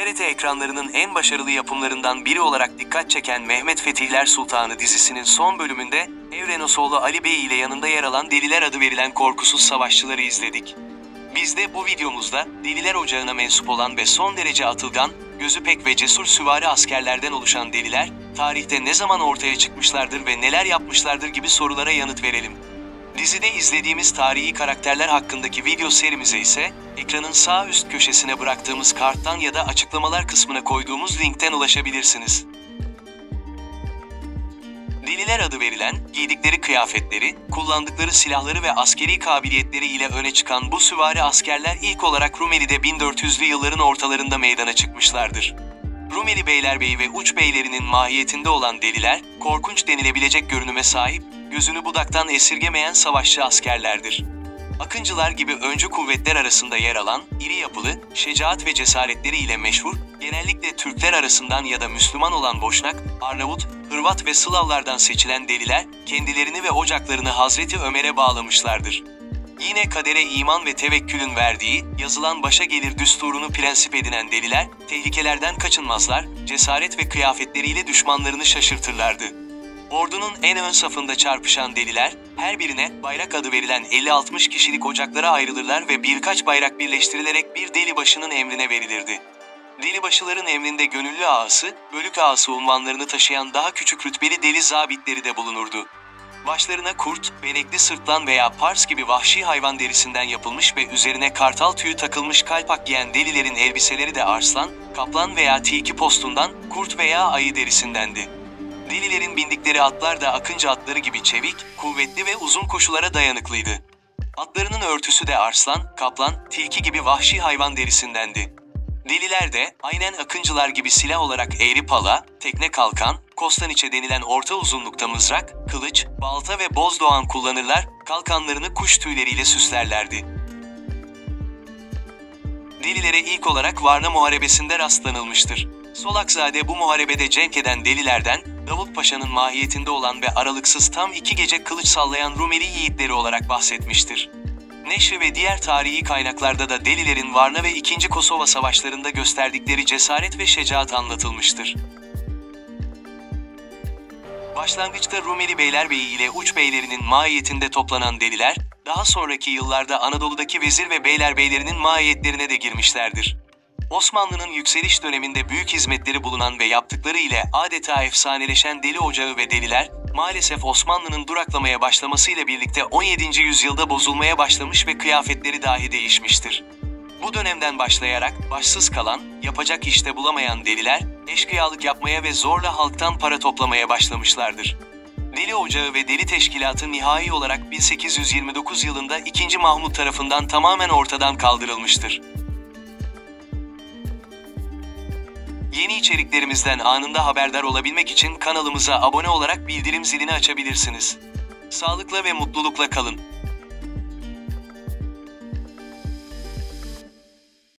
TRT ekranlarının en başarılı yapımlarından biri olarak dikkat çeken Mehmet Fetihler Sultanı dizisinin son bölümünde Evren Osoğlu Ali Bey ile yanında yer alan Deliler adı verilen korkusuz savaşçıları izledik. Biz de bu videomuzda Deliler Ocağı'na mensup olan ve son derece atılgan, gözü pek ve cesur süvari askerlerden oluşan deliler, tarihte ne zaman ortaya çıkmışlardır ve neler yapmışlardır gibi sorulara yanıt verelim. Dizide izlediğimiz tarihi karakterler hakkındaki video serimize ise ekranın sağ üst köşesine bıraktığımız karttan ya da açıklamalar kısmına koyduğumuz linkten ulaşabilirsiniz. Deliler adı verilen, giydikleri kıyafetleri, kullandıkları silahları ve askeri kabiliyetleri ile öne çıkan bu süvari askerler ilk olarak Rumeli'de 1400'lü yılların ortalarında meydana çıkmışlardır. Rumeli Beylerbeyi ve Uç Beylerinin mahiyetinde olan deliler, korkunç denilebilecek görünüme sahip, gözünü budaktan esirgemeyen savaşçı askerlerdir. Akıncılar gibi öncü kuvvetler arasında yer alan, iri yapılı, şecaat ve cesaretleri ile meşhur, genellikle Türkler arasından ya da Müslüman olan Boşnak, Arnavut, Hırvat ve Slavlardan seçilen deliler, kendilerini ve ocaklarını Hazreti Ömer'e bağlamışlardır. Yine kadere iman ve tevekkülün verdiği, yazılan başa gelir düsturunu prensip edinen deliler, tehlikelerden kaçınmazlar, cesaret ve kıyafetleriyle düşmanlarını şaşırtırlardı. Ordunun en ön safında çarpışan deliler, her birine bayrak adı verilen 50-60 kişilik ocaklara ayrılırlar ve birkaç bayrak birleştirilerek bir delibaşının emrine verilirdi. Delibaşıların emrinde gönüllü ağası, bölük ağası unvanlarını taşıyan daha küçük rütbeli deli zabitleri de bulunurdu. Başlarına kurt, benekli sırtlan veya pars gibi vahşi hayvan derisinden yapılmış ve üzerine kartal tüyü takılmış kalpak giyen delilerin elbiseleri de arslan, kaplan veya tilki postundan, kurt veya ayı derisindendi. Delilerin bindikleri atlar da akıncı atları gibi çevik, kuvvetli ve uzun koşulara dayanıklıydı. Atlarının örtüsü de arslan, kaplan, tilki gibi vahşi hayvan derisindendi. Deliler de, aynen akıncılar gibi silah olarak eğri pala, tekne kalkan, kostaniçe denilen orta uzunlukta mızrak, kılıç, balta ve bozdoğan kullanırlar, kalkanlarını kuş tüyleriyle süslerlerdi. Delilere ilk olarak Varna Muharebesi'nde rastlanılmıştır. Solakzade bu muharebede cenk eden delilerden, Davut Paşa'nın mahiyetinde olan ve aralıksız tam 2 gece kılıç sallayan Rumeli yiğitleri olarak bahsetmiştir. Neşri ve diğer tarihi kaynaklarda da delilerin Varna ve 2. Kosova savaşlarında gösterdikleri cesaret ve şecaat anlatılmıştır. Başlangıçta Rumeli Beylerbeyi ile Uç Beylerinin mahiyetinde toplanan deliler, daha sonraki yıllarda Anadolu'daki vezir ve beylerbeylerinin mahiyetlerine de girmişlerdir. Osmanlı'nın yükseliş döneminde büyük hizmetleri bulunan ve yaptıkları ile adeta efsaneleşen Deli Ocağı ve deliler, maalesef Osmanlı'nın duraklamaya başlamasıyla birlikte 17. yüzyılda bozulmaya başlamış ve kıyafetleri dahi değişmiştir. Bu dönemden başlayarak başsız kalan, yapacak işte bulamayan deliler, eşkıyalık yapmaya ve zorla halktan para toplamaya başlamışlardır. Deli Ocağı ve Deli Teşkilatı nihai olarak 1829 yılında 2. Mahmut tarafından tamamen ortadan kaldırılmıştır. Yeni içeriklerimizden anında haberdar olabilmek için kanalımıza abone olarak bildirim zilini açabilirsiniz. Sağlıkla ve mutlulukla kalın.